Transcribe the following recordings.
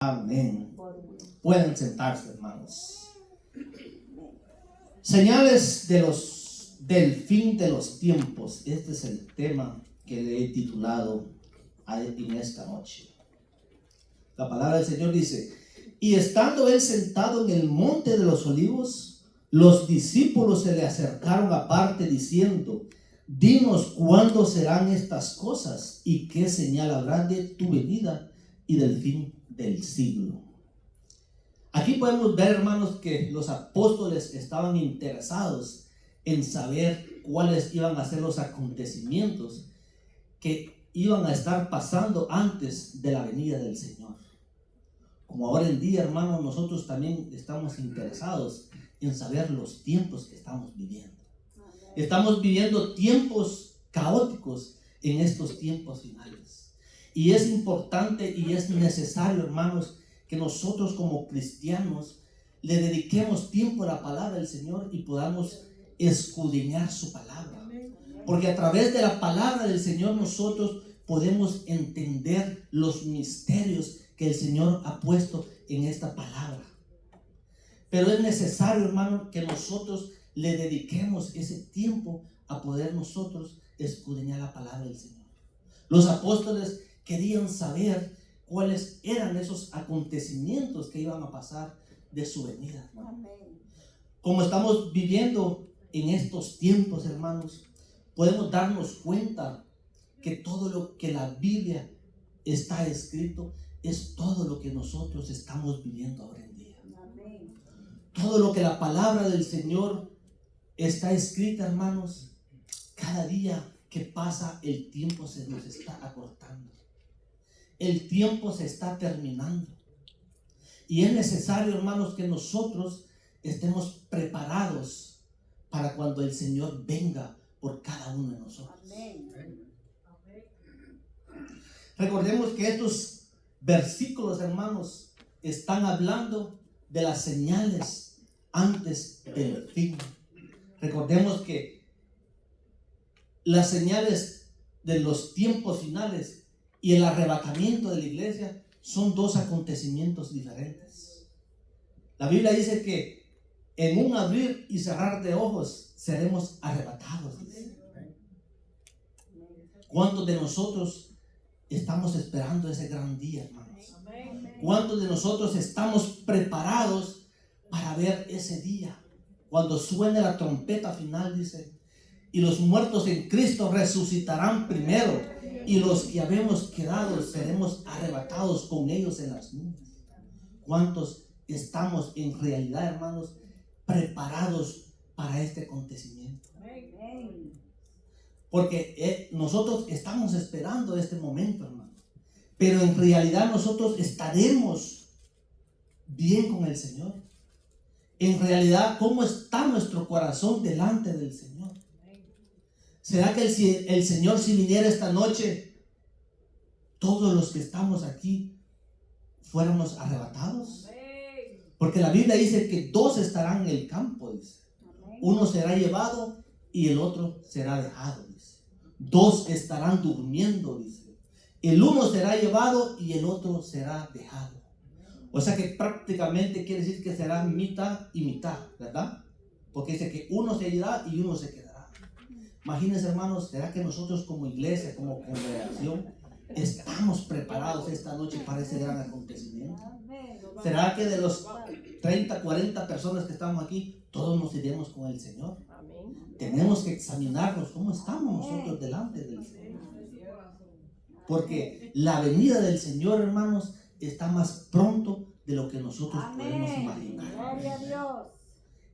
Amén. Pueden sentarse, hermanos. Señales del fin de los tiempos. Este es el tema que le he titulado en esta noche. La palabra del Señor dice: y estando él sentado en el monte de los olivos, los discípulos se le acercaron aparte diciendo: dinos cuándo serán estas cosas y qué señal habrá de tu venida y del fin del siglo. Aquí podemos ver, hermanos, que los apóstoles estaban interesados en saber cuáles iban a ser los acontecimientos que iban a estar pasando antes de la venida del Señor. Como ahora en día, hermanos, nosotros también estamos interesados en saber los tiempos que estamos viviendo. Estamos viviendo tiempos caóticos en estos tiempos finales. Y es importante y es necesario, hermanos, que nosotros como cristianos le dediquemos tiempo a la palabra del Señor y podamos escudriñar su palabra. Porque a través de la palabra del Señor nosotros podemos entender los misterios que el Señor ha puesto en esta palabra. Pero es necesario, hermano, que nosotros le dediquemos ese tiempo a poder nosotros escudriñar la palabra del Señor. Los apóstoles querían saber cuáles eran esos acontecimientos que iban a pasar de su venida. Como estamos viviendo en estos tiempos, hermanos, podemos darnos cuenta que todo lo que la Biblia está escrito es todo lo que nosotros estamos viviendo ahora en día. Todo lo que la palabra del Señor está escrita, hermanos, cada día que pasa el tiempo se nos está acortando. El tiempo se está terminando. Y es necesario, hermanos, que nosotros estemos preparados para cuando el Señor venga por cada uno de nosotros. Amén. Recordemos que estos versículos, hermanos, están hablando de las señales antes del fin. Recordemos que las señales de los tiempos finales y el arrebatamiento de la iglesia son dos acontecimientos diferentes. La Biblia dice que en un abrir y cerrar de ojos seremos arrebatados. ¿Cuántos de nosotros estamos esperando ese gran día, hermanos? ¿Cuántos de nosotros estamos preparados para ver ese día? Cuando suene la trompeta final, dice: y los muertos en Cristo resucitarán primero, y los que habemos quedado seremos arrebatados con ellos en las nubes. ¿Cuántos estamos en realidad, hermanos, preparados para este acontecimiento? Porque nosotros estamos esperando este momento, hermanos, pero en realidad nosotros estaremos bien con el Señor. En realidad, ¿cómo está nuestro corazón delante del Señor? ¿Será que el Señor, si viniera esta noche, todos los que estamos aquí fuéramos arrebatados? Porque la Biblia dice que dos estarán en el campo, dice. Uno será llevado y el otro será dejado, dice. Dos estarán durmiendo, dice. El uno será llevado y el otro será dejado. O sea que prácticamente quiere decir que será mitad y mitad, ¿verdad? Porque dice que uno se irá y uno se quedará. Imagínense, hermanos, ¿será que nosotros como iglesia, como congregación, estamos preparados esta noche para ese gran acontecimiento? ¿Será que de los 30, 40 personas que estamos aquí, todos nos iremos con el Señor? Tenemos que examinarnos cómo estamos nosotros delante del Señor. Porque la venida del Señor, hermanos, está más pronto de lo que nosotros podemos imaginar. Gloria a Dios.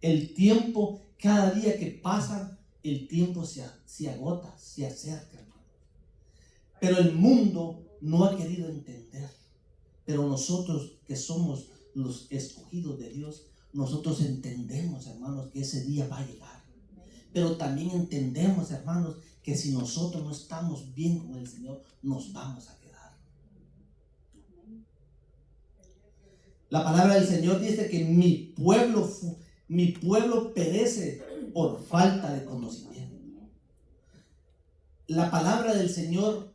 El tiempo, cada día que pasa, el tiempo se agota, se acerca, hermano. Pero el mundo no ha querido entender. Pero nosotros que somos los escogidos de Dios, nosotros entendemos, hermanos, que ese día va a llegar. Pero también entendemos, hermanos, que si nosotros no estamos bien con el Señor, nos vamos a quedar. La palabra del Señor dice que mi pueblo perece por falta de conocimiento. La palabra del Señor,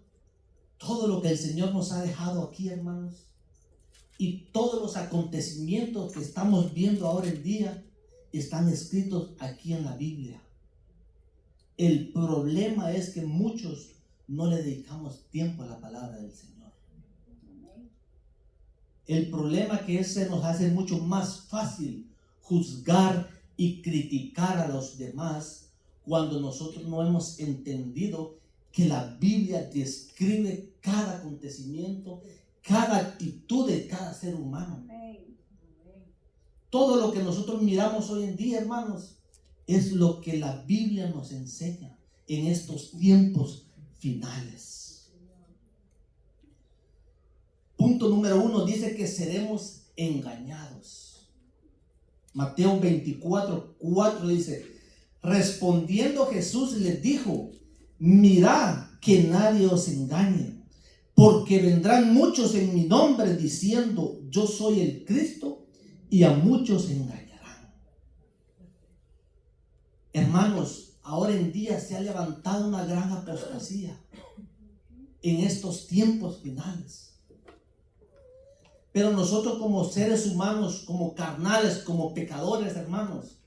todo lo que el Señor nos ha dejado aquí, hermanos, Y todos los acontecimientos que estamos viendo ahora en día están escritos aquí en la Biblia. El problema es que muchos no le dedicamos tiempo a la palabra del Señor. El problema es que se nos hace mucho más fácil juzgar y criticar a los demás cuando nosotros no hemos entendido que la Biblia describe cada acontecimiento, cada actitud de cada ser humano. Todo lo que nosotros miramos hoy en día, hermanos, es lo que la Biblia nos enseña en estos tiempos finales. Punto número 1, dice que seremos engañados. Mateo 24:4 dice: respondiendo Jesús les dijo: mirad que nadie os engañe, porque vendrán muchos en mi nombre diciendo: yo soy el Cristo, y a muchos engañarán. Hermanos, ahora en día se ha levantado una gran apostasía en estos tiempos finales. Pero nosotros como seres humanos, como carnales, como pecadores, hermanos,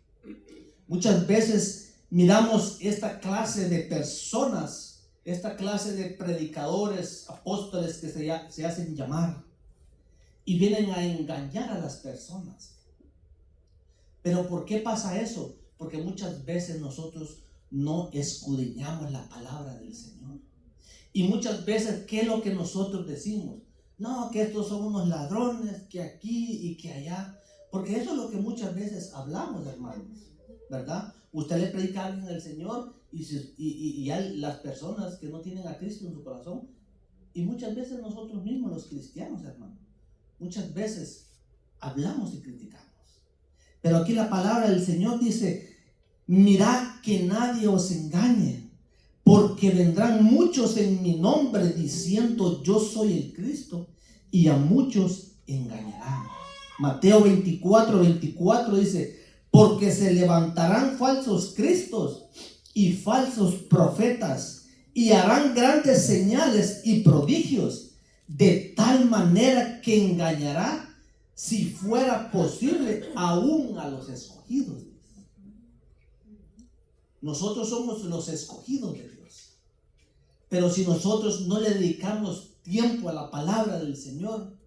muchas veces miramos esta clase de personas, esta clase de predicadores, apóstoles que se hacen llamar y vienen a engañar a las personas. Pero ¿por qué pasa eso? Porque muchas veces nosotros no escudriñamos la palabra del Señor. Y muchas veces, ¿qué es lo que nosotros decimos? No, que estos son unos ladrones, que aquí y que allá. Porque eso es lo que muchas veces hablamos, hermanos, ¿verdad? Usted le predica a alguien el Señor y ya las personas que no tienen a Cristo en su corazón, y muchas veces nosotros mismos los cristianos, hermanos, muchas veces hablamos y criticamos. Pero aquí la palabra del Señor dice: mirad que nadie os engañe, porque vendrán muchos en mi nombre diciendo: yo soy el Cristo, y a muchos engañarán. Mateo 24:24 dice: porque se levantarán falsos cristos y falsos profetas, y harán grandes señales y prodigios, de tal manera que engañará, si fuera posible, aún a los escogidos. Nosotros somos los escogidos de Dios. Pero si nosotros no le dedicamos tiempo a la palabra del Señor,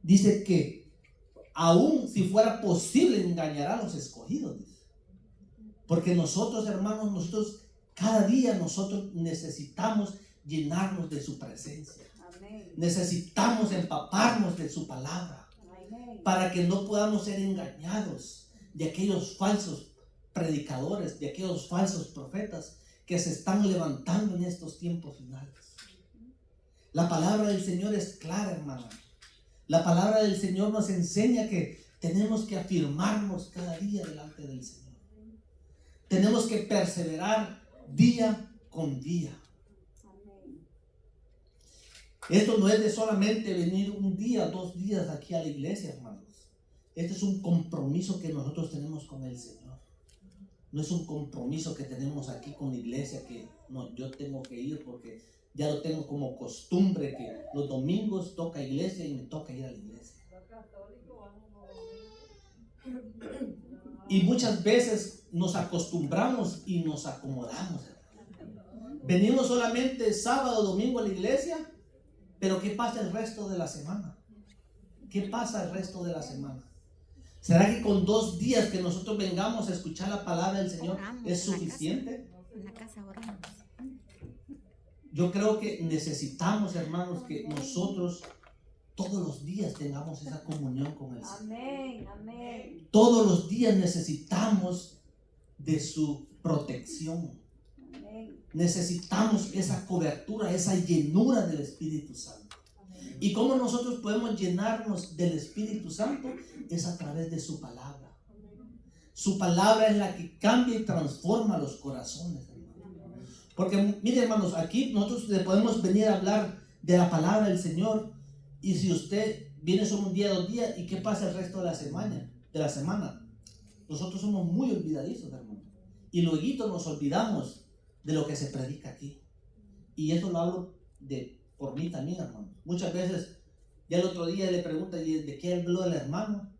dice que aún si fuera posible engañará a los escogidos. Porque nosotros, hermanos, nosotros cada día nosotros necesitamos llenarnos de su presencia. Amén. Necesitamos empaparnos de su palabra. Amén. Para que no podamos ser engañados de aquellos falsos predicadores, de aquellos falsos profetas que se están levantando en estos tiempos finales. La palabra del Señor es clara, hermano. La palabra del Señor nos enseña que tenemos que afirmarnos cada día delante del Señor. Tenemos que perseverar día con día. Esto no es de solamente venir un día, 2 días aquí a la iglesia, hermanos. Este es un compromiso que nosotros tenemos con el Señor. No es un compromiso que tenemos aquí con la iglesia, que no, yo tengo que ir porque ya lo tengo como costumbre, que los domingos toca iglesia y me toca ir a la iglesia. Y muchas veces nos acostumbramos y nos acomodamos. Venimos solamente sábado, domingo a la iglesia, pero ¿qué pasa el resto de la semana? ¿Qué pasa el resto de la semana? ¿Será que con 2 días que nosotros vengamos a escuchar la palabra del Señor es suficiente? En la casa oramos. Yo creo que necesitamos, hermanos, que nosotros todos los días tengamos esa comunión con el Señor. Amén, amén. Todos los días necesitamos de su protección. Amén. Necesitamos esa cobertura, esa llenura del Espíritu Santo. ¿Y cómo nosotros podemos llenarnos del Espíritu Santo? Es a través de su palabra. Su palabra es la que cambia y transforma los corazones, hermanos. Porque miren, hermanos, aquí nosotros le podemos venir a hablar de la palabra del Señor, y si usted viene solo un día, 2 días, ¿y qué pasa el resto de la semana? Nosotros somos muy olvidadizos, hermanos, y luego nos olvidamos de lo que se predica aquí. Y eso lo hablo por mí también, hermanos. Muchas veces Ya el otro día le pregunta, ¿y de qué habló el hermano?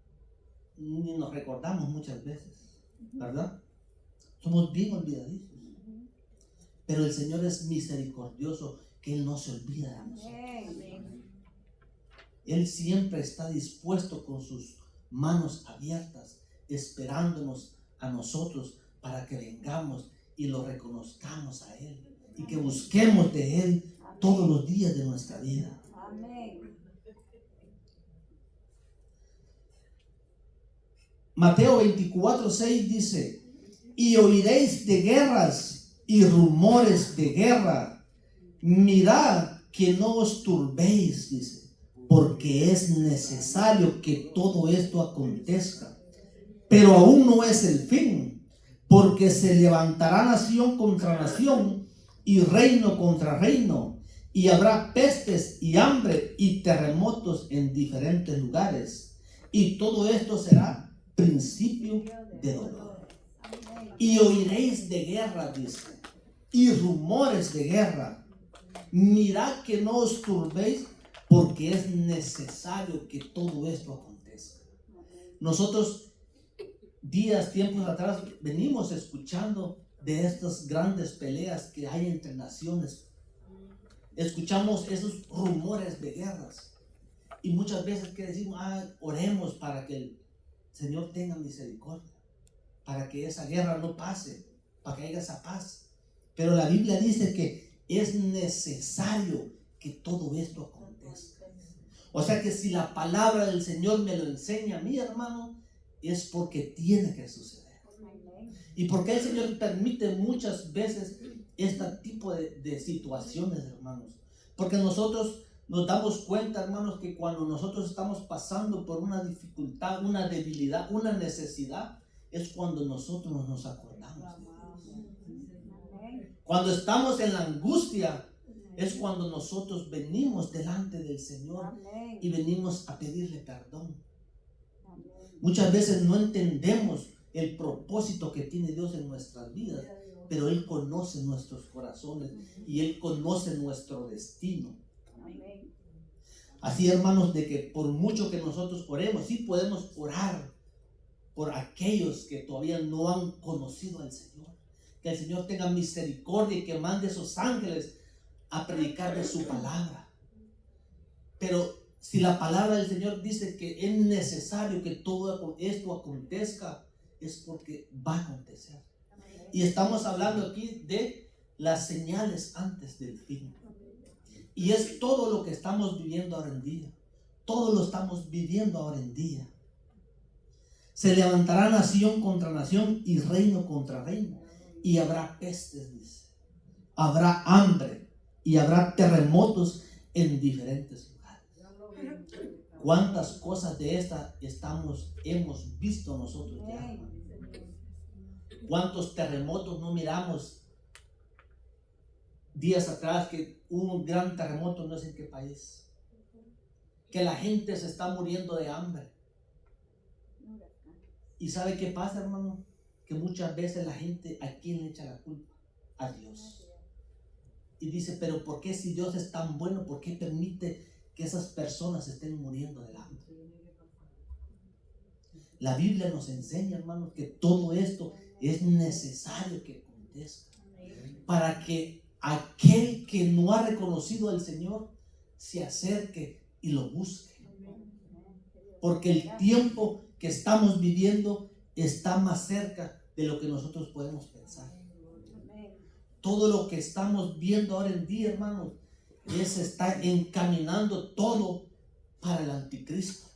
Ni nos recordamos muchas veces, ¿verdad? Somos bien olvidadizos. Pero el Señor es misericordioso, que Él no se olvida de nosotros. Él siempre está dispuesto con sus manos abiertas, esperándonos a nosotros para que vengamos y lo reconozcamos a Él y que busquemos de Él todos los días de nuestra vida. Mateo 24:6 dice: y oiréis de guerras y rumores de guerra. Mirad que no os turbéis, dice, porque es necesario que todo esto acontezca. Pero aún no es el fin, porque se levantará nación contra nación y reino contra reino, y habrá pestes y hambre y terremotos en diferentes lugares. Y todo esto será principio de dolor. Y oiréis de guerra, dice, y rumores de guerra. Mirad que no os turbéis, porque es necesario que todo esto acontezca. Nosotros tiempos atrás, venimos escuchando de estas grandes peleas que hay entre naciones. Escuchamos esos rumores de guerras. Y muchas veces que decimos, oremos para que el Señor tenga misericordia, para que esa guerra no pase, para que haya esa paz. Pero la Biblia dice que es necesario que todo esto acontezca. O sea que si la palabra del Señor me lo enseña a mí, hermano, es porque tiene que suceder. Y porque el Señor permite muchas veces este tipo de situaciones, hermanos. Porque nosotros nos damos cuenta, hermanos, que cuando nosotros estamos pasando por una dificultad, una debilidad, una necesidad, es cuando nosotros nos acordamos de Dios. Cuando estamos en la angustia, es cuando nosotros venimos delante del Señor y venimos a pedirle perdón. Muchas veces no entendemos el propósito que tiene Dios en nuestras vidas, pero Él conoce nuestros corazones y Él conoce nuestro destino. Así, hermanos, de que por mucho que nosotros oremos, sí podemos orar por aquellos que todavía no han conocido al Señor. Que el Señor tenga misericordia y que mande esos ángeles a predicar de su palabra. Pero si la palabra del Señor dice que es necesario que todo esto acontezca, es porque va a acontecer. Y estamos hablando aquí de las señales antes del fin. Y es todo lo que estamos viviendo ahora en día. Todo lo estamos viviendo ahora en día. Se levantará nación contra nación y reino contra reino. Y habrá pestes, dice. Habrá hambre y habrá terremotos en diferentes lugares. ¿Cuántas cosas de estas hemos visto nosotros ya, hermano? ¿Cuántos terremotos no miramos días atrás que hubo un gran terremoto, no sé en qué país? Que la gente se está muriendo de hambre. ¿Y sabe qué pasa, hermano? Que muchas veces la gente, ¿a quién le echa la culpa? A Dios. Y dice, pero ¿por qué si Dios es tan bueno, por qué permite que esas personas estén muriendo de hambre? La Biblia nos enseña, hermanos, que todo esto es necesario que acontezca para que aquel que no ha reconocido al Señor se acerque y lo busque. Porque el tiempo que estamos viviendo está más cerca de lo que nosotros podemos pensar. Todo lo que estamos viendo ahora en día, hermanos, está encaminando todo para el anticristo.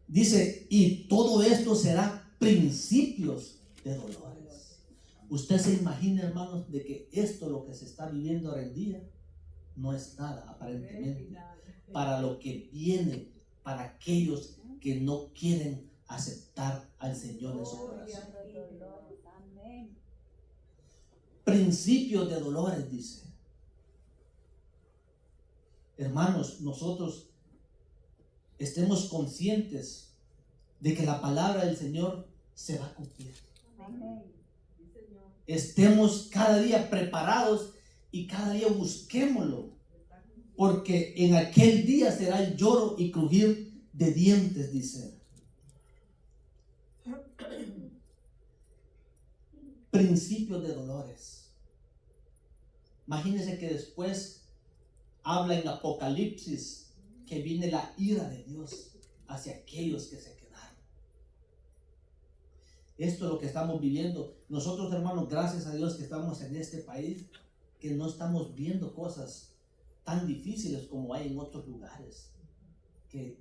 Dice, y todo esto será principios de dolores. Usted se imagina, hermanos, de que esto, lo que se está viviendo ahora en día, no es nada aparentemente para lo que viene para aquellos que no quieren aceptar al Señor en su corazón. Principios de dolores, dice. Hermanos, nosotros estemos conscientes de que la palabra del Señor se va a cumplir. Estemos cada día preparados y cada día busquémoslo porque en aquel día será el lloro y crujir de dientes, dice. Principios de dolores. Imagínense que después habla en Apocalipsis que viene la ira de Dios hacia aquellos que se quedaron. Esto es lo que estamos viviendo. Nosotros, hermanos, gracias a Dios que estamos en este país, que no estamos viendo cosas tan difíciles como hay en otros lugares, que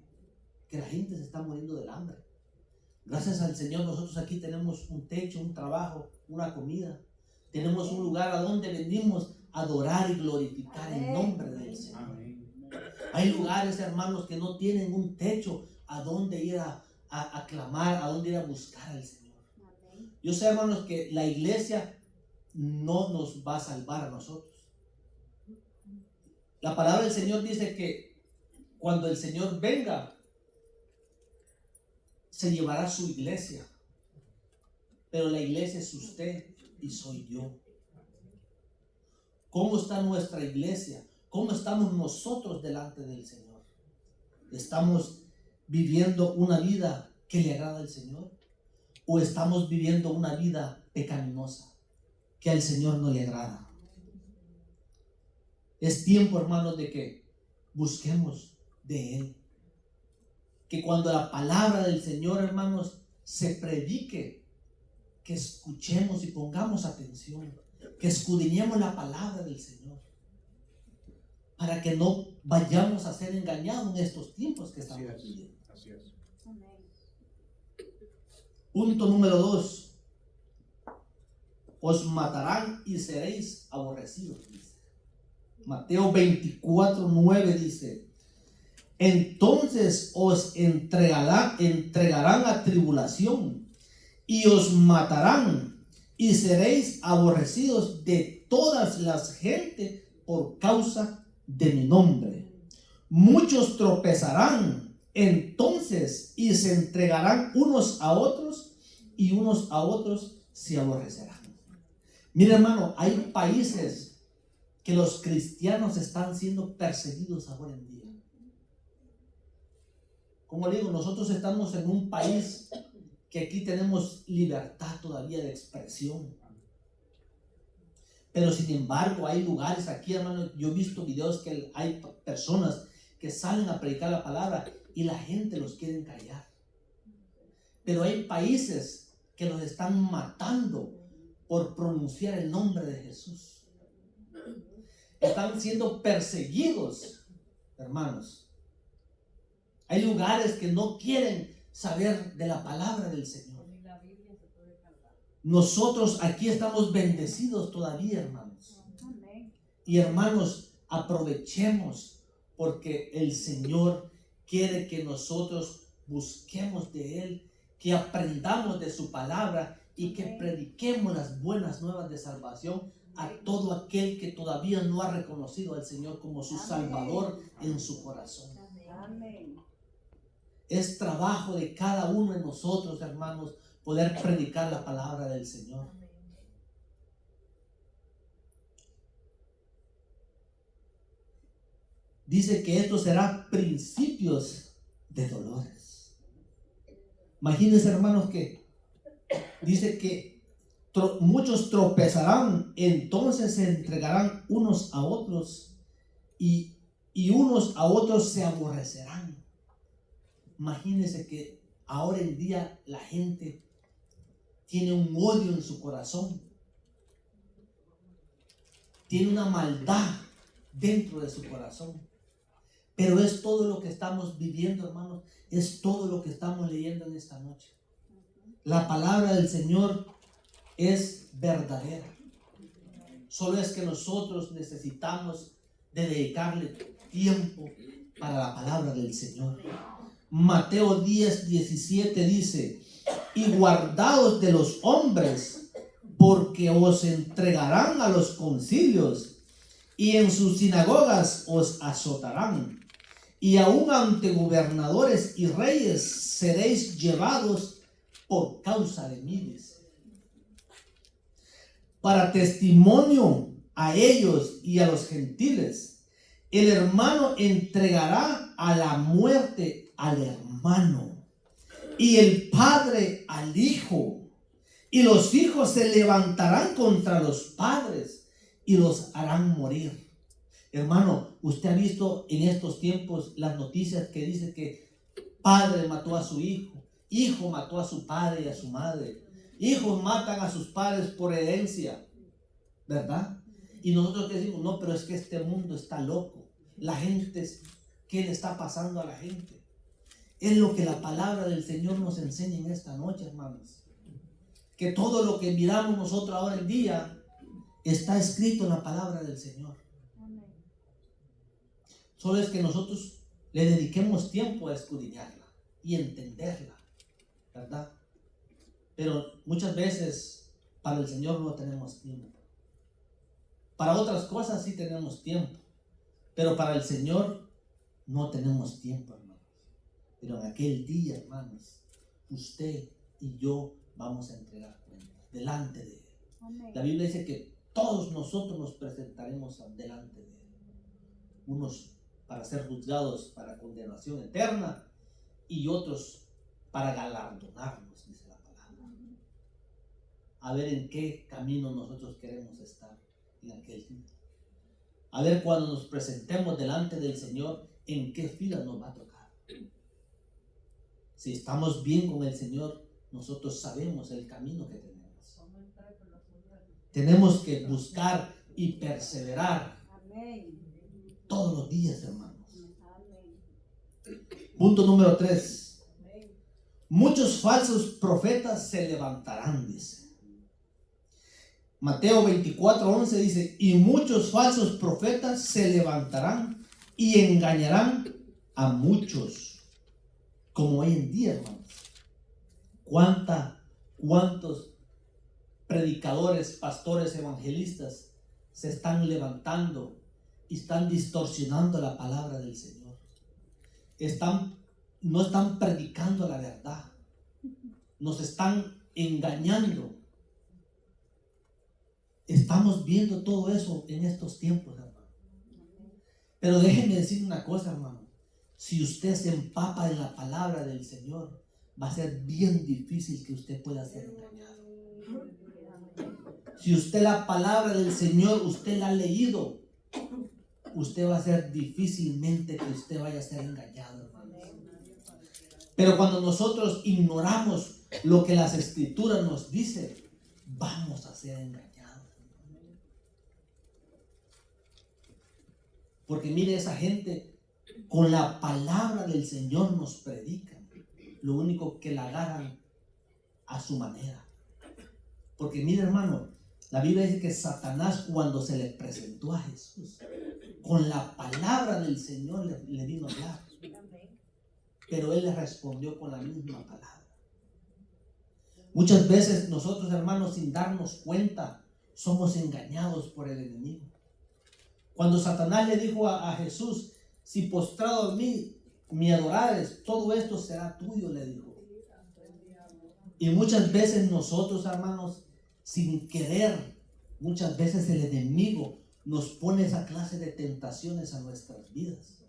la gente se está muriendo del hambre. Gracias al Señor, nosotros aquí tenemos un techo, un trabajo, una comida. Tenemos un lugar a donde venimos a adorar y glorificar el nombre del Señor. Amén. Hay lugares, hermanos, que no tienen un techo a donde ir a clamar, a donde ir a buscar al Señor. Amén. Yo sé, hermanos, que la iglesia no nos va a salvar a nosotros. La palabra del Señor dice que cuando el Señor venga, se llevará su iglesia, pero la iglesia es usted y soy yo. ¿Cómo está nuestra iglesia? ¿Cómo estamos nosotros delante del Señor? ¿Estamos viviendo una vida que le agrada al Señor? ¿O estamos viviendo una vida pecaminosa que al Señor no le agrada? Es tiempo, hermanos, de que busquemos de Él. Que cuando la palabra del Señor, hermanos, se predique, que escuchemos y pongamos atención, que escudriñemos la palabra del Señor, para que no vayamos a ser engañados en estos tiempos que estamos viviendo. Así es. Punto número 2. Os matarán y seréis aborrecidos, dice. Mateo 24:9 dice: entonces os entregarán a tribulación y os matarán y seréis aborrecidos de todas las gentes por causa de mi nombre. Muchos tropezarán entonces y se entregarán unos a otros y unos a otros se aborrecerán. Mira, hermano, hay países que los cristianos están siendo perseguidos ahora en día. Como digo, nosotros estamos en un país que aquí tenemos libertad todavía de expresión. Pero sin embargo hay lugares aquí, hermano, yo he visto videos que hay personas que salen a predicar la palabra y la gente los quiere callar. Pero hay países que los están matando por pronunciar el nombre de Jesús. Están siendo perseguidos, hermanos. Hay lugares que no quieren saber de la palabra del Señor. Nosotros aquí estamos bendecidos todavía, hermanos. Y hermanos, aprovechemos, porque el Señor quiere que nosotros busquemos de Él, que aprendamos de su palabra y que prediquemos las buenas nuevas de salvación a todo aquel que todavía no ha reconocido al Señor como su Salvador en su corazón. Amén. Es trabajo de cada uno de nosotros, hermanos, poder predicar la palabra del Señor. Dice que esto será principios de dolores. Imagínense, hermanos, que dice que muchos tropezarán, entonces se entregarán unos a otros y unos a otros se aborrecerán. Imagínense que ahora en día la gente tiene un odio en su corazón, tiene una maldad dentro de su corazón. Pero es todo lo que estamos viviendo, hermanos, es todo lo que estamos leyendo en esta noche. La palabra del Señor es verdadera. Solo es que nosotros necesitamos de dedicarle tiempo para la palabra del Señor. Mateo 10:17 dice: y guardaos de los hombres, porque os entregarán a los concilios, y en sus sinagogas os azotarán, y aun ante gobernadores y reyes seréis llevados por causa de mí. Para testimonio a ellos y a los gentiles. el hermano entregará a la muerte al hermano, y el padre al hijo, y los hijos se levantarán contra los padres y los harán morir. Hermano, usted ha visto en estos tiempos las noticias que dice que padre mató a su hijo, hijo mató a su padre y a su madre, hijos matan a sus padres por herencia, ¿verdad? Y nosotros decimos, no, pero es que este mundo está loco. La gente, ¿qué le está pasando a la gente? Es lo que la palabra del Señor nos enseña en esta noche, hermanos. Que todo lo que miramos nosotros ahora en día está escrito en la palabra del Señor. Solo es que nosotros le dediquemos tiempo a escudriñarla y entenderla, ¿verdad? Pero muchas veces para el Señor no tenemos tiempo. Para otras cosas sí tenemos tiempo, pero para el Señor no tenemos tiempo, hermanos. Pero en aquel día, hermanos, usted y yo vamos a entregar cuenta delante de Él. Amén. La Biblia dice que todos nosotros nos presentaremos delante de Él. Unos para ser juzgados para condenación eterna y otros para galardonarnos, dice la palabra. A ver en qué camino nosotros queremos estar en aquel día. A ver cuando nos presentemos delante del Señor, en qué fila nos va a tocar. Si estamos bien con el Señor, nosotros sabemos el camino que tenemos. Tenemos que buscar y perseverar todos los días, hermanos. Punto número 3. Muchos falsos profetas se levantarán, dice. Mateo 24:11 dice, y muchos falsos profetas se levantarán y engañarán a muchos. Como hoy en día, hermanos. ¿Cuántos predicadores, pastores, evangelistas se están levantando y están distorsionando la palabra del Señor? No están predicando la verdad. Nos están engañando. Estamos viendo todo eso en estos tiempos, hermano. Pero déjenme decir una cosa, hermano. Si usted se empapa en la palabra del Señor, va a ser bien difícil que usted pueda ser engañado. Si usted la palabra del Señor, usted la ha leído, usted va a ser difícilmente que usted vaya a ser engañado, hermano. Pero cuando nosotros ignoramos lo que las Escrituras nos dicen, vamos a ser engañados. Porque mire, esa gente con la palabra del Señor nos predican. Lo único que la agarran a su manera. Porque mire, hermano, la Biblia dice que Satanás, cuando se le presentó a Jesús, con la palabra del Señor le vino a hablar. Pero él le respondió con la misma palabra. Muchas veces nosotros, hermanos, sin darnos cuenta, somos engañados por el enemigo. Cuando Satanás le dijo a Jesús, si postrado en mí me adorares, todo esto será tuyo, le dijo. Y muchas veces nosotros, hermanos, sin querer, muchas veces el enemigo nos pone esa clase de tentaciones a nuestras vidas.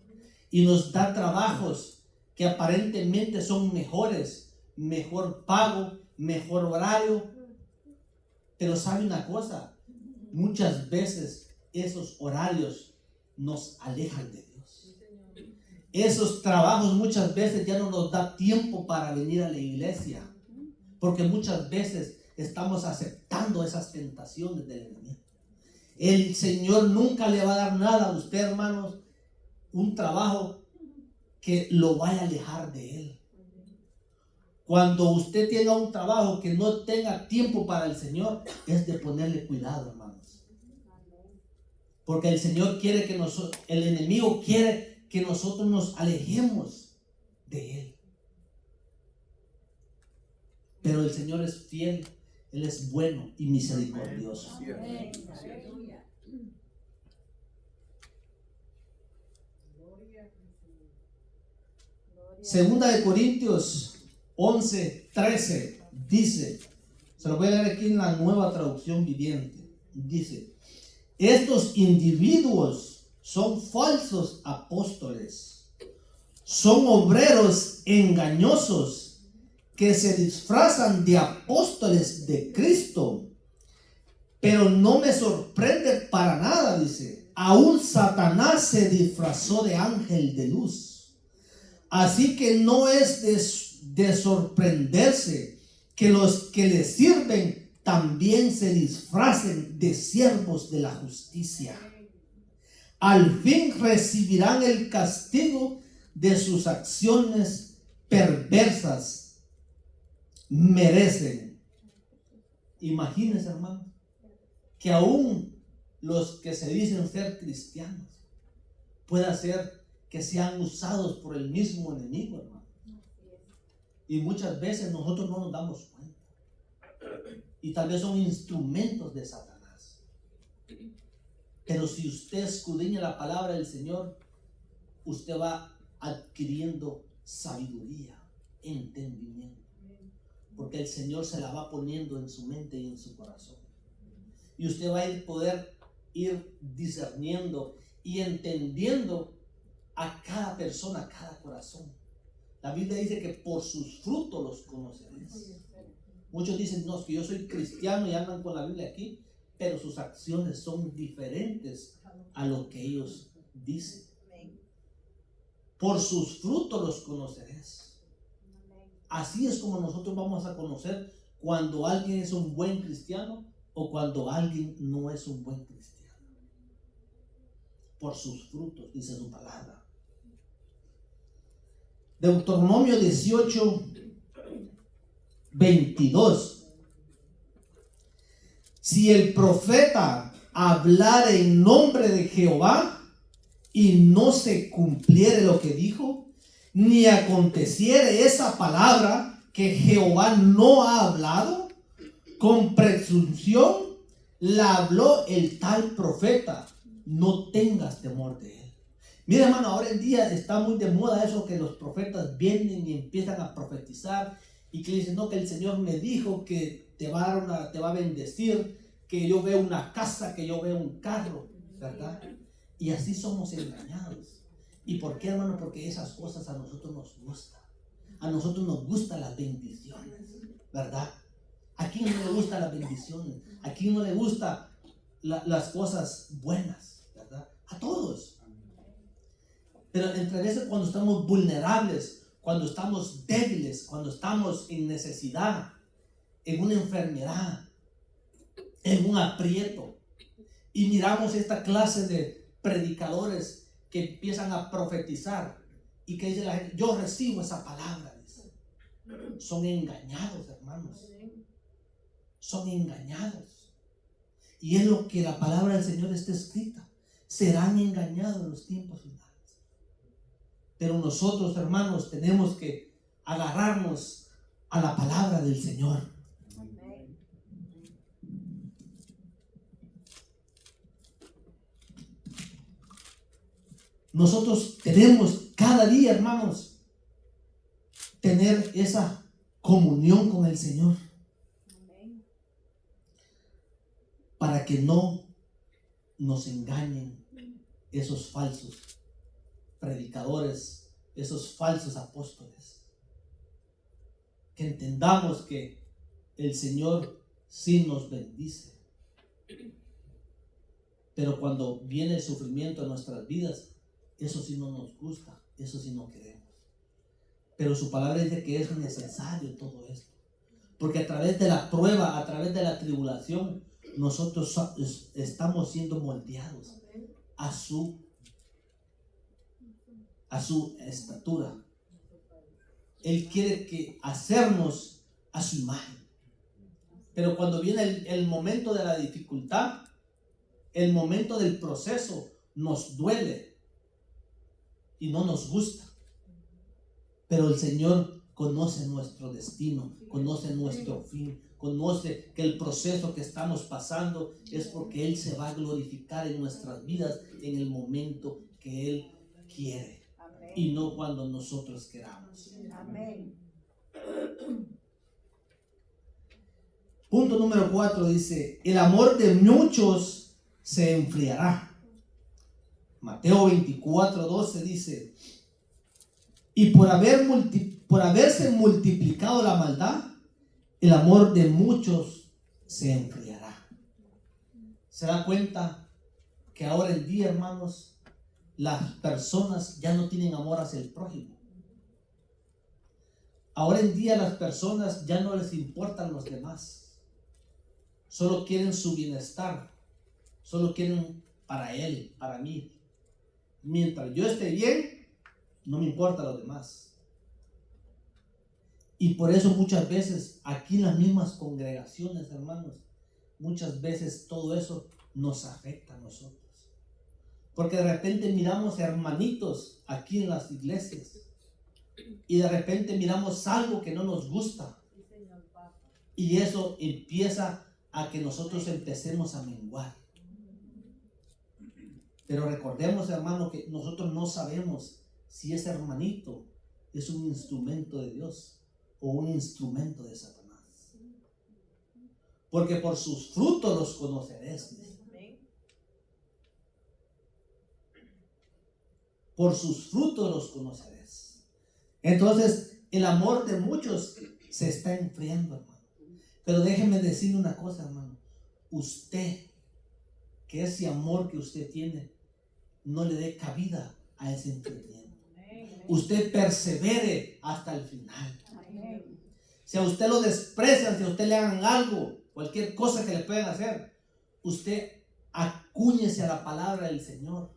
Y nos da trabajos que aparentemente son mejores, mejor pago, mejor horario. Pero sabe una cosa, muchas veces esos horarios nos alejan de Dios. Esos trabajos muchas veces ya no nos da tiempo para venir a la iglesia, porque muchas veces estamos aceptando esas tentaciones del enemigo. El Señor nunca le va a dar nada a usted, hermanos, un trabajo que lo vaya a alejar de Él. Cuando usted tenga un trabajo que no tenga tiempo para el Señor, es de ponerle cuidado, hermanos. Porque el Señor quiere que el enemigo quiere que nosotros nos alejemos de Él. Pero el Señor es fiel, Él es bueno y misericordioso. Amén. Segunda de Corintios 11:13 dice, se lo voy a leer aquí en la Nueva Traducción Viviente, dice, estos individuos son falsos apóstoles, son obreros engañosos que se disfrazan de apóstoles de Cristo. Pero no me sorprende para nada, dice, aún Satanás se disfrazó de ángel de luz. Así que no es de sorprenderse que los que le sirven también se disfracen de siervos de la justicia. Al fin recibirán el castigo de sus acciones perversas. Merecen. Imagínense, hermano, que aún los que se dicen ser cristianos pueda ser que sean usados por el mismo enemigo, hermano. Y muchas veces nosotros no nos damos cuenta. Y tal vez son instrumentos de Satanás. Pero si usted escudriña la palabra del Señor, usted va adquiriendo sabiduría, entendimiento. Porque el Señor se la va poniendo en su mente y en su corazón. Y usted va a poder ir discerniendo y entendiendo a cada persona, a cada corazón. La Biblia dice que por sus frutos los conoceréis. Muchos dicen, no, es que yo soy cristiano y andan con la Biblia aquí, pero sus acciones son diferentes a lo que ellos dicen. Por sus frutos los conoceréis. Así es como nosotros vamos a conocer cuando alguien es un buen cristiano o cuando alguien no es un buen cristiano. Por sus frutos, dice su palabra. Deuteronomio 18, 22. Si el profeta hablara en nombre de Jehová y no se cumpliere lo que dijo, ni aconteciere esa palabra que Jehová no ha hablado, con presunción la habló el tal profeta, no tengas temor de él. Mira, hermano, ahora en día está muy de moda eso que los profetas vienen y empiezan a profetizar y que dicen, no, que el Señor me dijo que te va a bendecir, que yo veo una casa, que yo veo un carro, ¿verdad? Y así somos engañados. ¿Y por qué, hermano? Porque esas cosas a nosotros nos gustan. A nosotros nos gustan las bendiciones, ¿verdad? ¿A quién no le gustan las bendiciones? ¿A quién no le gustan las cosas buenas, ¿verdad? A todos. Pero entre veces cuando estamos vulnerables, cuando estamos débiles, cuando estamos en necesidad, en una enfermedad, en un aprieto, y miramos esta clase de predicadores que empiezan a profetizar y que dice la gente, yo recibo esa palabra, dice. Son engañados, hermanos. Son engañados. Y es lo que la palabra del Señor está escrita. Serán engañados en los tiempos finales. Pero nosotros, hermanos, tenemos que agarrarnos a la palabra del Señor. Nosotros tenemos cada día, hermanos, tener esa comunión con el Señor. Para que no nos engañen esos falsos predicadores, esos falsos apóstoles. Que entendamos que el Señor sí nos bendice. Pero cuando viene el sufrimiento en nuestras vidas, eso sí no nos gusta, eso sí no queremos. Pero su palabra dice que es necesario todo esto. Porque a través de la prueba, a través de la tribulación, nosotros estamos siendo moldeados a su estatura. Él quiere que hacernos a su imagen. Pero cuando viene el momento de la dificultad, el momento del proceso, nos duele y no nos gusta. Pero el Señor conoce nuestro destino, conoce nuestro fin, conoce que el proceso que estamos pasando es porque Él se va a glorificar en nuestras vidas en el momento que Él quiere. Amén. Y no cuando nosotros queramos. Amén. Punto número 4 dice, el amor de muchos se enfriará, Mateo 24:12 dice, y por haberse multiplicado la maldad, el amor de muchos se enfriará. ¿Se da cuenta que ahora en día, hermanos, las personas ya no tienen amor hacia el prójimo? Ahora en día las personas ya no les importan los demás. Solo quieren su bienestar. Solo quieren para él, para mí. Mientras yo esté bien, no me importa los demás. Y por eso muchas veces aquí en las mismas congregaciones, hermanos, muchas veces todo eso nos afecta a nosotros. Porque de repente miramos hermanitos aquí en las iglesias y de repente miramos algo que no nos gusta. Y eso empieza a que nosotros empecemos a menguar. Pero recordemos, hermano, que nosotros no sabemos si ese hermanito es un instrumento de Dios o un instrumento de Satanás. Porque por sus frutos los conoceréis. Por sus frutos los conoceréis. Entonces, el amor de muchos se está enfriando, hermano. Pero déjenme decirle una cosa, hermano. Usted, que ese amor que usted tiene, no le dé cabida a ese enfriamiento. Usted persevere hasta el final. Si a usted lo desprecian, si a usted le hagan algo, cualquier cosa que le puedan hacer, usted acúñese a la palabra del Señor.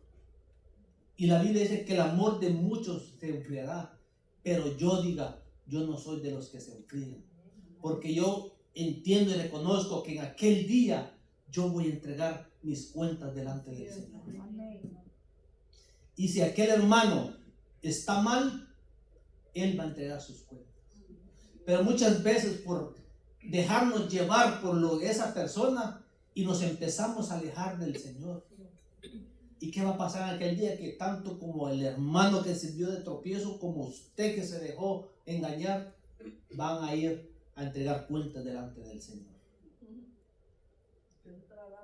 Y la Biblia dice que el amor de muchos se enfriará. Pero yo no soy de los que se enfrían. Porque yo entiendo y reconozco que en aquel día yo voy a entregar mis cuentas delante del Señor. Y si aquel hermano está mal, él va a entregar sus cuentas. Pero muchas veces por dejarnos llevar por lo de esa persona y nos empezamos a alejar del Señor. ¿Y qué va a pasar en aquel día? Que tanto como el hermano que sirvió de tropiezo, como usted que se dejó engañar, van a ir a entregar cuentas delante del Señor.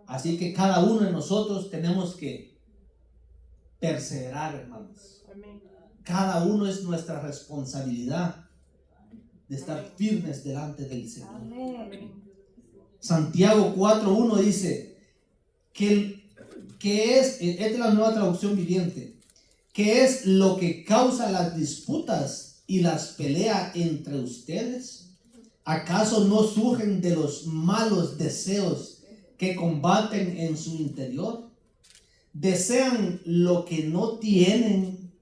Así que cada uno de nosotros tenemos que perseverar, hermanos. Cada uno es nuestra responsabilidad de estar firmes delante del Señor. Santiago 4:1 dice que esta es la Nueva Traducción Viviente, ¿qué es lo que causa las disputas y las peleas entre ustedes? ¿Acaso no surgen de los malos deseos que combaten en su interior? Desean lo que no tienen,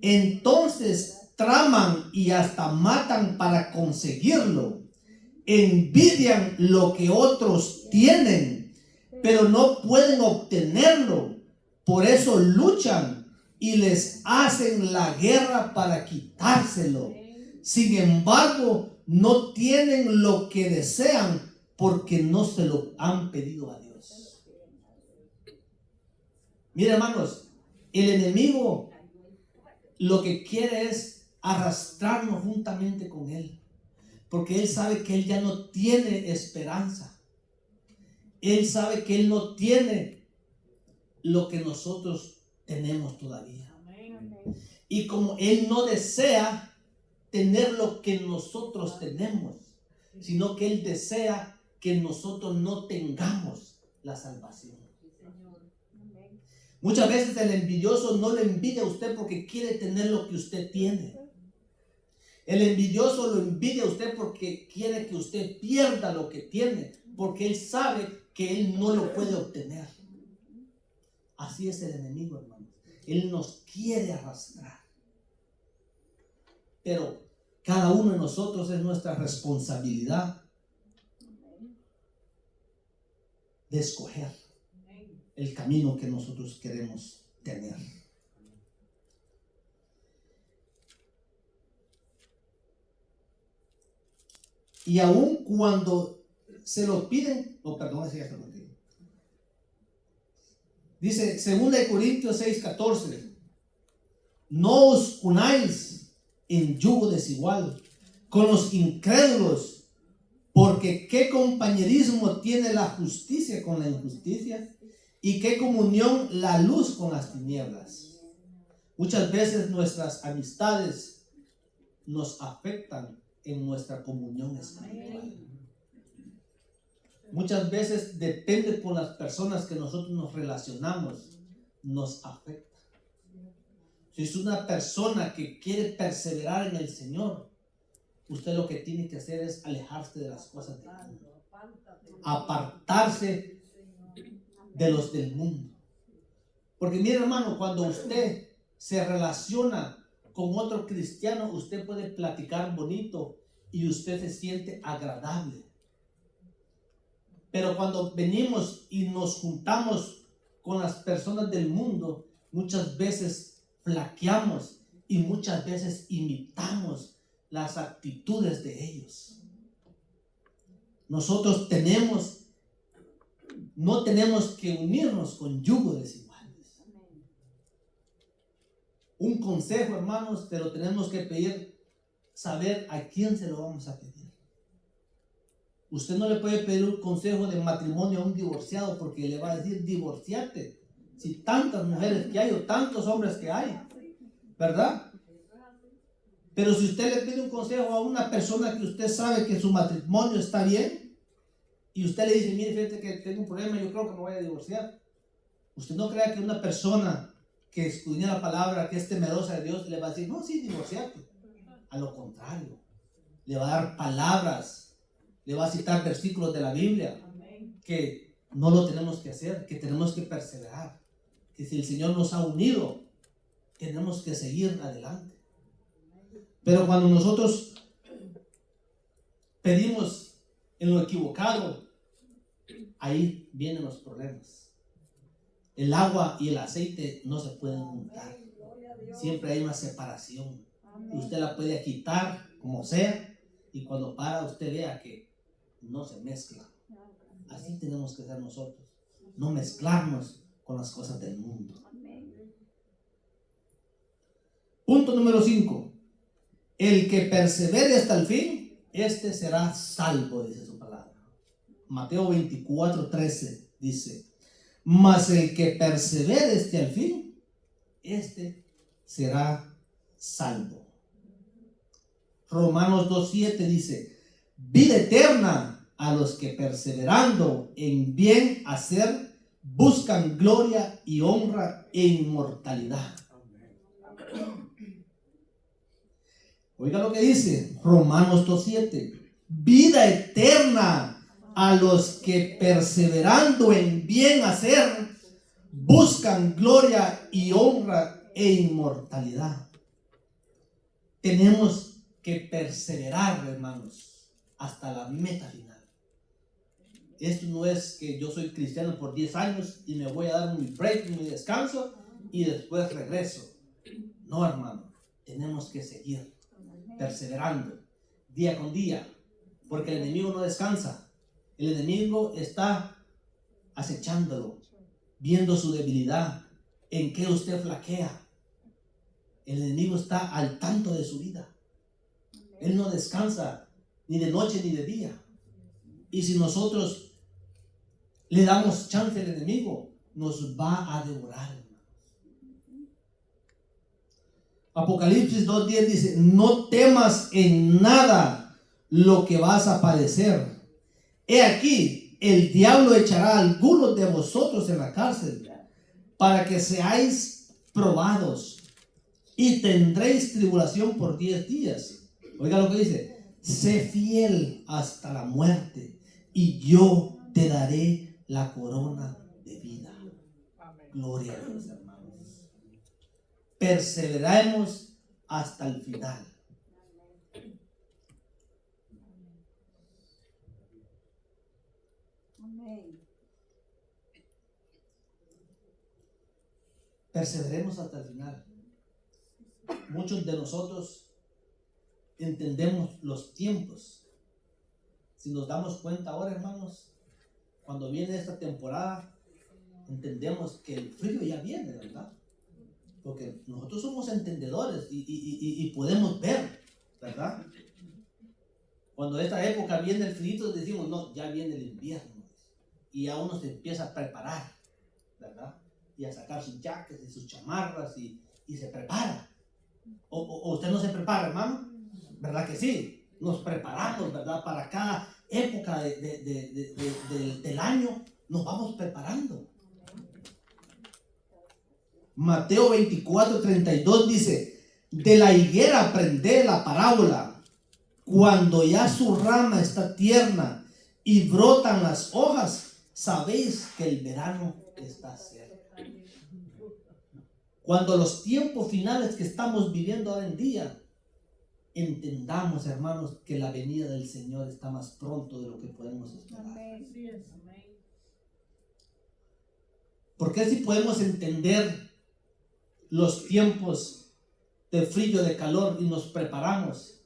entonces traman y hasta matan para conseguirlo. Envidian lo que otros tienen, pero no pueden obtenerlo. Por eso luchan y les hacen la guerra para quitárselo. Sin embargo, no tienen lo que desean porque no se lo han pedido a Dios. Mira, hermanos, el enemigo lo que quiere es arrastrarnos juntamente con él, porque él sabe que él ya no tiene esperanza. Él sabe que él no tiene lo que nosotros tenemos todavía. Y como él no desea tener lo que nosotros tenemos, sino que él desea que nosotros no tengamos la salvación. Muchas veces el envidioso no le envidia a usted porque quiere tener lo que usted tiene. El envidioso lo envidia a usted porque quiere que usted pierda lo que tiene, porque él sabe que él no lo puede obtener. Así es el enemigo, hermano. Él nos quiere arrastrar. Pero cada uno de nosotros es nuestra responsabilidad de escoger el camino que nosotros queremos tener. Y aun cuando se lo piden, dice 2 Corintios 6:14, no os unáis en yugo desigual con los incrédulos, porque qué compañerismo tiene la justicia con la injusticia, ¿Y qué comunión la luz con las tinieblas? Muchas veces nuestras amistades nos afectan en nuestra comunión espiritual. Muchas veces depende con las personas que nosotros nos relacionamos, nos afecta. Si es una persona que quiere perseverar en el Señor, usted lo que tiene que hacer es alejarse de las cosas del mundo, apartarse de los del mundo. Porque mire, hermano, cuando usted se relaciona con otro cristiano, usted puede platicar bonito y usted se siente agradable. Pero cuando venimos y nos juntamos con las personas del mundo, muchas veces flaqueamos y muchas veces imitamos las actitudes de ellos. Nosotros no tenemos que unirnos con yugo desiguales. Un consejo, hermanos, te lo tenemos que pedir, saber a quién se lo vamos a pedir. Usted no le puede pedir un consejo de matrimonio a un divorciado porque le va a decir divorciate. Si tantas mujeres que hay o tantos hombres que hay, ¿verdad? Pero si usted le pide un consejo a una persona que usted sabe que su matrimonio está bien y usted le dice, mire, fíjate que tengo un problema, yo creo que me voy a divorciar. Usted no crea que una persona que escudriña la palabra, que es temerosa de Dios, le va a decir, no, sí, divorciate. A lo contrario, le va a dar palabras, le va a citar versículos de la Biblia, que no lo tenemos que hacer, que tenemos que perseverar, que si el Señor nos ha unido, tenemos que seguir adelante. Pero cuando nosotros pedimos en lo equivocado, ahí vienen los problemas. El agua y el aceite no se pueden juntar. Siempre hay una separación. Usted la puede quitar como sea y cuando para usted vea que no se mezcla. Así tenemos que ser nosotros. No mezclarnos con las cosas del mundo. Punto número 5. El que persevere hasta el fin, este será salvo, dice su palabra. Mateo 24:13 dice, mas el que persevere hasta el fin, este será salvo. Romanos 2:7 dice, vida eterna a los que perseverando en bien hacer buscan gloria y honra e inmortalidad. Oiga lo que dice Romanos 2:7, vida eterna a los que perseverando en bien hacer buscan gloria y honra e inmortalidad. Tenemos que perseverar, hermanos, hasta la meta final. Esto no es que yo soy cristiano por 10 años y me voy a dar mi break, mi descanso y después regreso. No, hermano, tenemos que seguir perseverando día con día, porque el enemigo no descansa. El enemigo está acechándolo, viendo su debilidad, en qué usted flaquea. El enemigo está al tanto de su vida. Él no descansa ni de noche ni de día. Y si nosotros le damos chance al enemigo, nos va a devorar. Apocalipsis 2:10 dice, no temas en nada lo que vas a padecer. He aquí, el diablo echará a algunos de vosotros en la cárcel para que seáis probados y tendréis tribulación por 10 días. Oiga lo que dice, sé fiel hasta la muerte y yo te daré la corona de vida. Gloria a Dios, hermanos. Perseveremos hasta el final. Perseveremos hasta el final. Muchos de nosotros entendemos los tiempos. Si nos damos cuenta ahora, hermanos, cuando viene esta temporada, entendemos que el frío ya viene, ¿verdad? Porque nosotros somos entendedores y podemos ver, ¿verdad? Cuando esta época viene el frío, decimos, no, ya viene el invierno. Y ya uno se empieza a preparar, y a sacar sus jackets y sus chamarras y se prepara. ¿O usted no se prepara, hermano? ¿Verdad que sí? Nos preparamos, ¿verdad? Para cada época del año nos vamos preparando. Mateo 24:32 dice: de la higuera aprended la parábola. Cuando ya su rama está tierna y brotan las hojas, sabéis que el verano está cerca. Cuando los tiempos finales que estamos viviendo hoy en día, entendamos, hermanos, que la venida del Señor está más pronto de lo que podemos esperar. Porque si podemos entender los tiempos de frío, de calor y nos preparamos,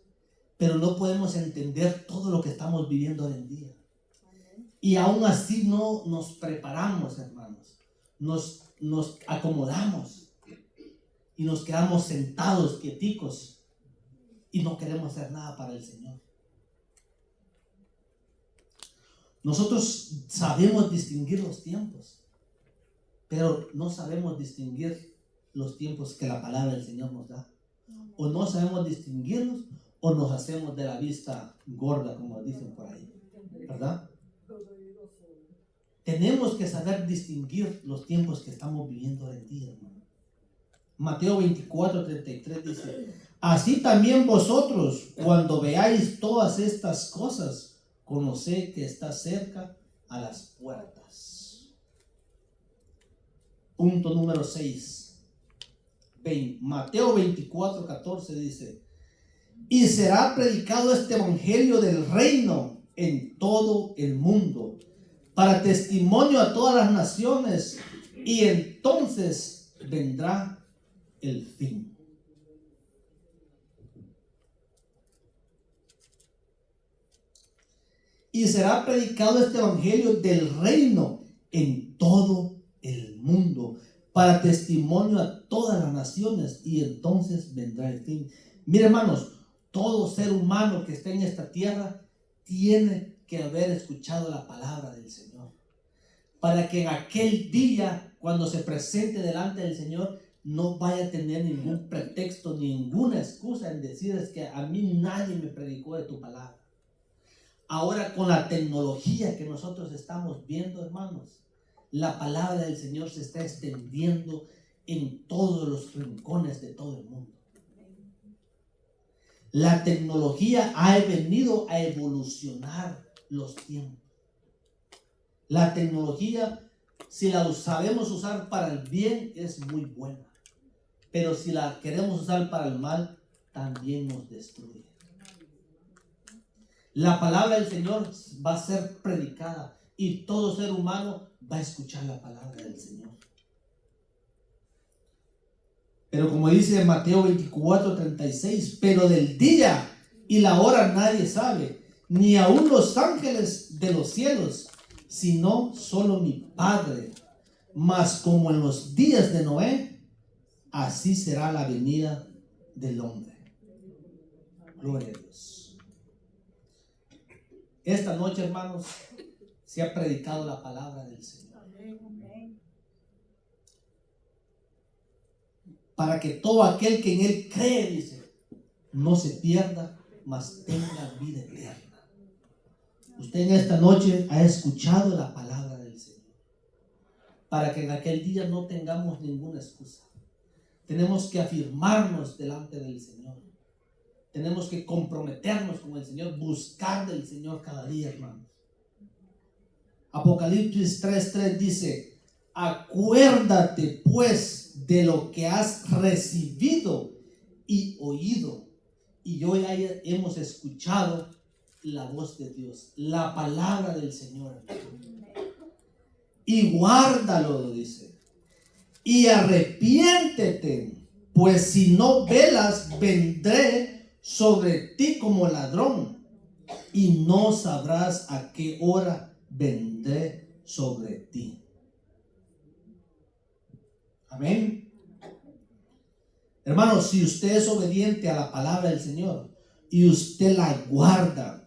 pero no podemos entender todo lo que estamos viviendo hoy en día. Y aún así no nos preparamos, hermanos. Nos acomodamos y nos quedamos sentados, quieticos, y no queremos hacer nada para el Señor. Nosotros sabemos distinguir los tiempos, pero no sabemos distinguir los tiempos que la palabra del Señor nos da. O no sabemos distinguirlos, o nos hacemos de la vista gorda, como dicen por ahí, ¿verdad? Tenemos que saber distinguir los tiempos que estamos viviendo hoy en día, hermano. Mateo 24:33 dice: así también vosotros, cuando veáis todas estas cosas, conoced que está cerca a las puertas. Punto número 6. Mateo 24:14 dice: y será predicado este evangelio del reino en todo el mundo, para testimonio a todas las naciones, y entonces vendrá el fin. Y será predicado este evangelio del reino en todo el mundo, para testimonio a todas las naciones, y entonces vendrá el fin. Mire, hermanos, todo ser humano que esté en esta tierra tiene que haber escuchado la palabra del Señor, para que en aquel día, cuando se presente delante del Señor, no vaya a tener ningún pretexto, ninguna excusa en decir: es que a mí nadie me predicó de tu palabra. Ahora, con la tecnología que nosotros estamos viendo, hermanos, la palabra del Señor se está extendiendo en todos los rincones de todo el mundo. La tecnología ha venido a evolucionar los tiempos. La tecnología, si la sabemos usar para el bien, es muy buena. Pero si la queremos usar para el mal, también nos destruye. La palabra del Señor va a ser predicada y todo ser humano va a escuchar la palabra del Señor. Pero como dice Mateo 24:36, pero del día y la hora nadie sabe, ni aun los ángeles de los cielos, sino solo mi Padre. Mas como en los días de Noé, así será la venida del hombre. Gloria a Dios. Esta noche, hermanos, se ha predicado la palabra del Señor. Para que todo aquel que en Él cree, dice, no se pierda, mas tenga vida eterna. Usted en esta noche ha escuchado la palabra del Señor, para que en aquel día no tengamos ninguna excusa. Tenemos que afirmarnos delante del Señor. Tenemos que comprometernos con el Señor, buscar del Señor cada día, hermanos. Apocalipsis 3:3 dice: acuérdate pues de lo que has recibido y oído. Y hoy hemos escuchado la voz de Dios, la palabra del Señor. Y guárdalo, dice. Y arrepiéntete, pues si no velas, vendré sobre ti como ladrón, y no sabrás a qué hora vendré sobre ti. Amén. Hermanos, si usted es obediente a la palabra del Señor y usted la guarda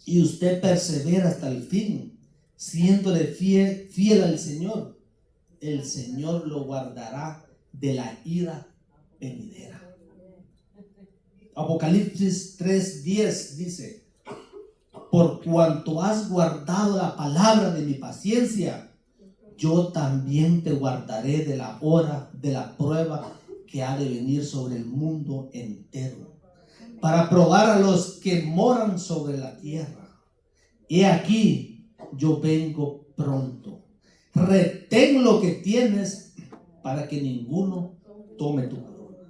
y usted persevera hasta el fin, siéndole fiel al Señor, el Señor lo guardará de la ira venidera. Apocalipsis 3:10 dice: por cuanto has guardado la palabra de mi paciencia, yo también te guardaré de la hora de la prueba que ha de venir sobre el mundo entero, para probar a los que moran sobre la tierra. He aquí, yo vengo pronto. Retén lo que tienes para que ninguno tome tu corona.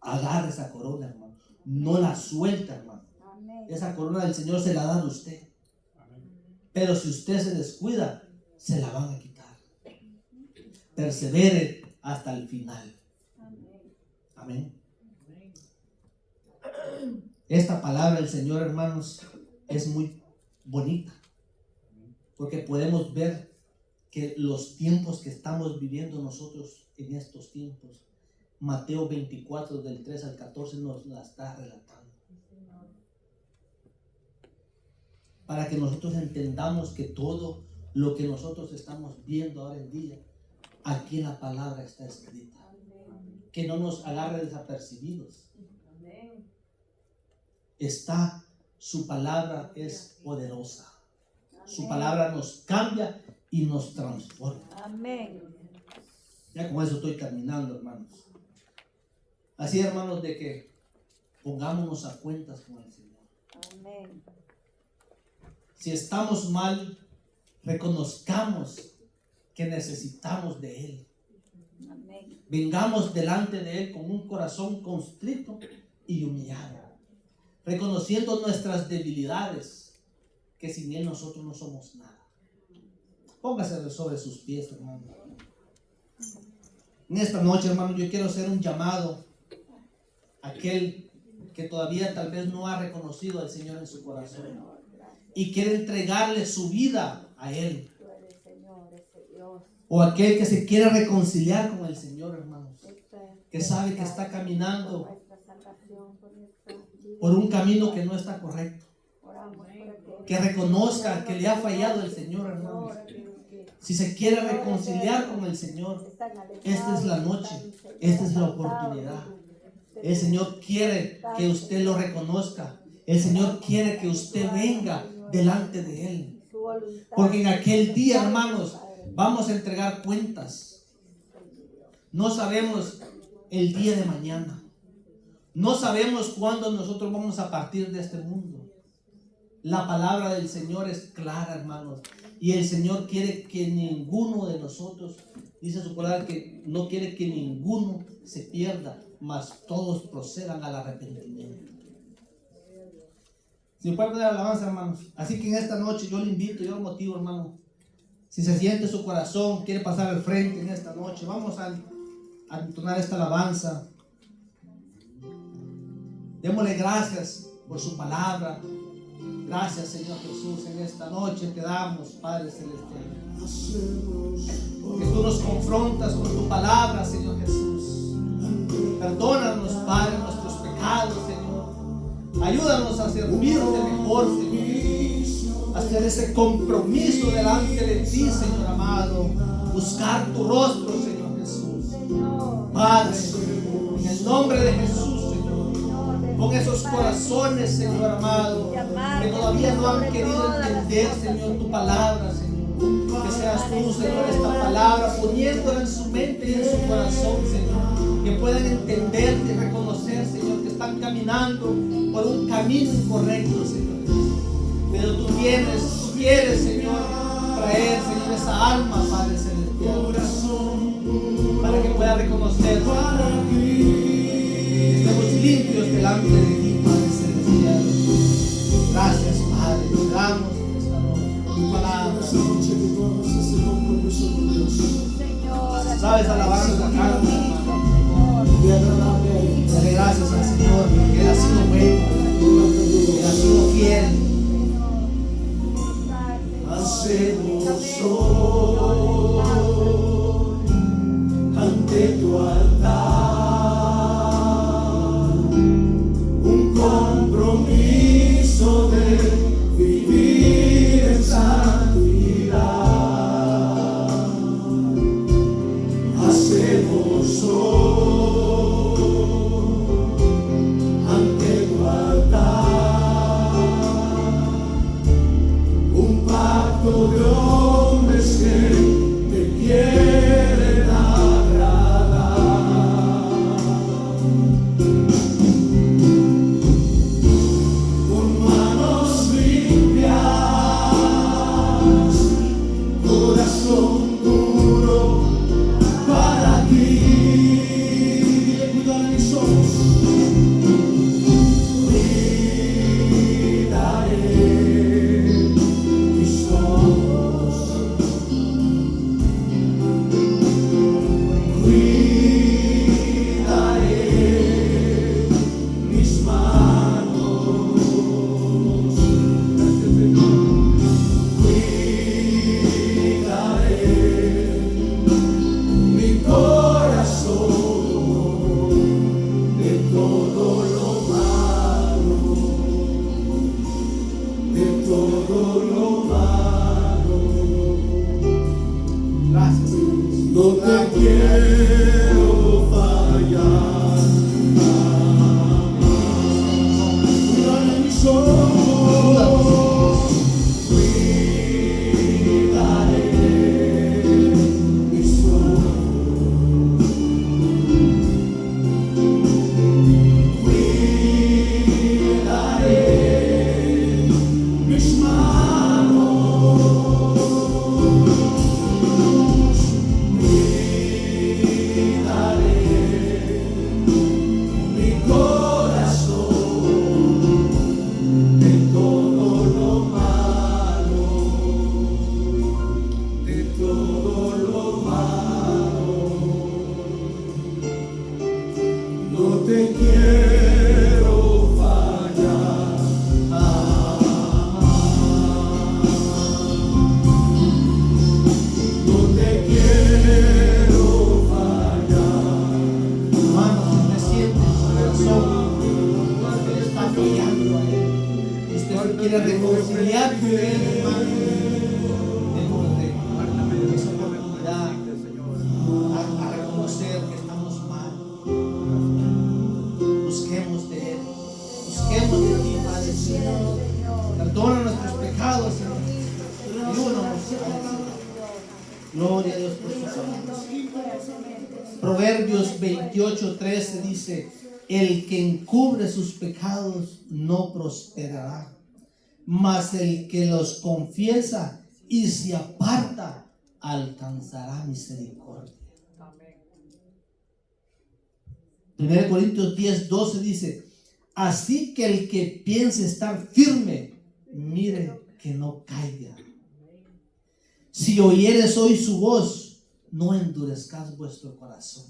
Agarre esa corona, hermano. No la suelta, hermano. Esa corona del Señor se la da a usted. Pero si usted se descuida, se la van a quitar. Persevere hasta el final. Amén. Esta palabra del Señor, hermanos, es muy bonita, porque podemos ver que los tiempos que estamos viviendo nosotros en estos tiempos, Mateo 24 del 3 al 14 nos la está relatando, para que nosotros entendamos que todo lo que nosotros estamos viendo ahora en día, aquí en la palabra está escrita, que no nos agarre desapercibidos. Su palabra es poderosa. Su palabra nos cambia y nos transforma. Amén. Ya con eso estoy terminando, hermanos. Así, hermanos, de que pongámonos a cuentas con el Señor. Amén. Si estamos mal, reconozcamos que necesitamos de Él. Amén. Vengamos delante de Él con un corazón constrito y humillado, reconociendo nuestras debilidades, que sin Él nosotros no somos nada. Póngase sobre sus pies, hermano. En esta noche, hermano, yo quiero hacer un llamado a aquel que todavía tal vez no ha reconocido al Señor en su corazón y quiere entregarle su vida a Él. O aquel que se quiere reconciliar con el Señor, hermanos, que sabe que está caminando por un camino que no está correcto, que reconozca que le ha fallado el Señor, hermanos. Si se quiere reconciliar con el Señor, esta es la noche, esta es la oportunidad. El Señor quiere que usted lo reconozca. El Señor quiere que usted venga delante de Él, porque en aquel día, hermanos, vamos a entregar cuentas. No sabemos el día de mañana. No sabemos cuándo nosotros vamos a partir de este mundo. La palabra del Señor es clara, hermanos. Y el Señor quiere que ninguno de nosotros, dice su palabra, que no quiere que ninguno se pierda, mas todos procedan al arrepentimiento. Si puede dar alabanza, hermanos. Así que en esta noche yo le invito, yo lo motivo, hermano. Si se siente su corazón, quiere pasar al frente en esta noche, vamos a entonar esta alabanza. Démosle gracias por su palabra. Gracias, Señor Jesús, en esta noche te damos, Padre Celestial, que tú nos confrontas con tu palabra, Señor Jesús. Perdónanos, Padre, nuestros pecados, Señor. Ayúdanos a servirte mejor, Señor. A hacer ese compromiso delante de ti, Señor amado. Buscar tu rostro, Señor Jesús. Padre, en el nombre de Jesús, con esos corazones, Señor amado, que todavía no han querido entender, Señor, tu palabra, Señor. Que seas tú, Señor, esta palabra, poniéndola en su mente y en su corazón, Señor. Que puedan entenderte y reconocer, Señor, que están caminando por un camino incorrecto, Señor. Pero tú quieres, Señor, traer, Señor, esa alma, Padre Celestial, para que pueda reconocer, limpios delante de ti, Padre Celestial. Gracias, Padre, te damos esta noche tu palabra. Sabes, alabanza acá, dale gracias al Señor, porque Él ha sido bueno, Él ha sido fiel. Hacemos hoy ante tu altar compromiso de vivir en santidad. quiere reconciliar con Él, hermano. Démosle esa oportunidad a reconocer que estamos mal. Busquemos de Él. Busquemos de ti, Padre Señor. Perdona nuestros pecados, Señor. Ayúdanos, Padre Señor. Gloria a Dios por su palabra. Proverbios 28:13 dice: el que encubre sus pecados no prosperará, mas el que los confiesa y se aparta alcanzará misericordia. 1 Corintios 10:12 dice: así que el que piense estar firme, mire que no caiga. Si oyeres hoy su voz, no endurezcas vuestro corazón.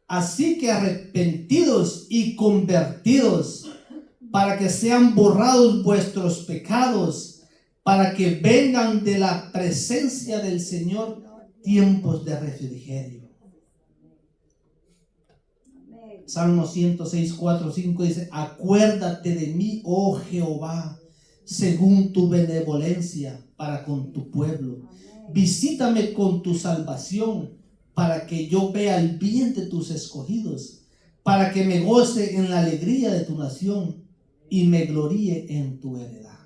Así que arrepentidos y convertidos, para que sean borrados vuestros pecados, para que vengan de la presencia del Señor tiempos de refrigerio. Salmo 106:4-5 dice: acuérdate de mí, oh Jehová, según tu benevolencia para con tu pueblo. Visítame con tu salvación, para que yo vea el bien de tus escogidos, para que me goce en la alegría de tu nación y me gloríe en tu heredad.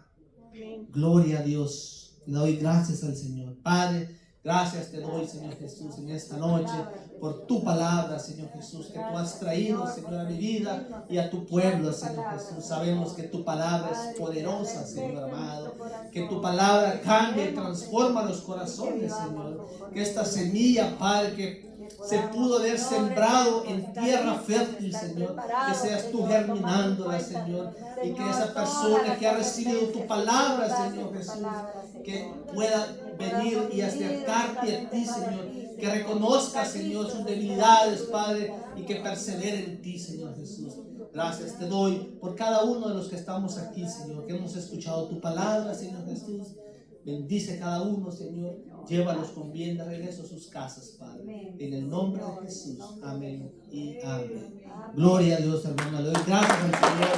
Gloria a Dios. Le doy gracias al Señor. Padre, gracias te doy, Señor Jesús, en esta noche por tu palabra, Señor Jesús, que tú has traído, Señor, a mi vida y a tu pueblo, Señor Jesús. Sabemos que tu palabra es poderosa, Señor amado, que tu palabra cambia y transforma los corazones, Señor. Que esta semilla, Padre, que se pudo haber sembrado en tierra fértil, Señor, que seas tú germinándola, Señor, y que esa persona que ha recibido tu palabra, Señor Jesús, que pueda venir y acercarte a ti, Señor, que reconozca, Señor, sus debilidades, Padre, y que persevere en ti, Señor Jesús. Gracias te doy por cada uno de los que estamos aquí, Señor, que hemos escuchado tu palabra, Señor Jesús. Bendice cada uno, Señor. Llévalos con bien de regreso a sus casas, Padre. En el nombre de Jesús. Amén y amén. Gloria a Dios, hermano. Le doy gracias al Señor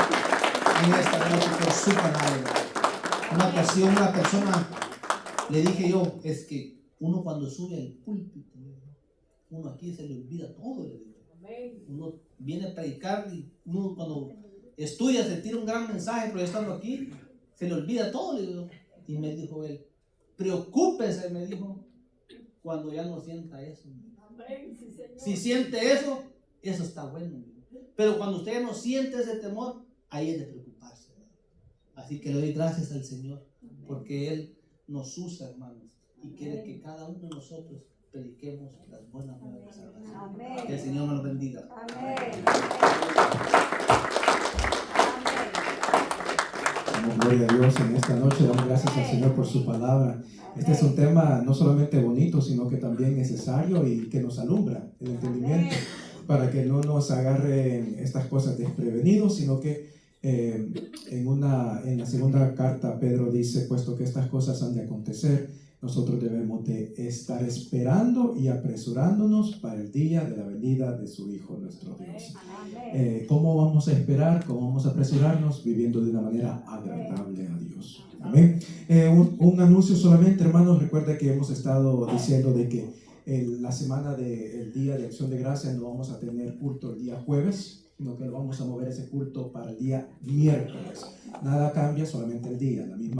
en esta noche por su palabra. Una ocasión, una persona, le dije yo, es que uno cuando sube al púlpito, uno aquí se le olvida todo, le digo. Uno viene a predicar y uno cuando estudia se tira un gran mensaje, pero estando aquí se le olvida todo, le digo. Y me dijo él, preocúpese, me dijo, cuando ya no sienta eso. Si siente eso, eso está bueno. Pero cuando usted no siente ese temor, ahí es de preocuparse. Así que le doy gracias al Señor, porque Él nos usa, hermanos, y quiere que cada uno de nosotros prediquemos las buenas nuevas de salvación. Que el Señor nos bendiga. Amén. Damos gloria a Dios en esta noche, damos gracias al Señor por su palabra. Este es un tema no solamente bonito, sino que también necesario y que nos alumbra el entendimiento para que no nos agarren estas cosas desprevenidos, sino que en la segunda carta Pedro dice, puesto que estas cosas han de acontecer, nosotros debemos de estar esperando y apresurándonos para el día de la venida de su Hijo, nuestro Dios. ¿Cómo vamos a esperar? ¿Cómo vamos a apresurarnos? Viviendo de una manera agradable a Dios. Amén. Un anuncio solamente, hermanos. Recuerda que hemos estado diciendo de que la semana del Día de Acción de Gracias no vamos a tener culto el día jueves, sino que lo vamos a mover ese culto para el día miércoles. Nada cambia, solamente el día, la misma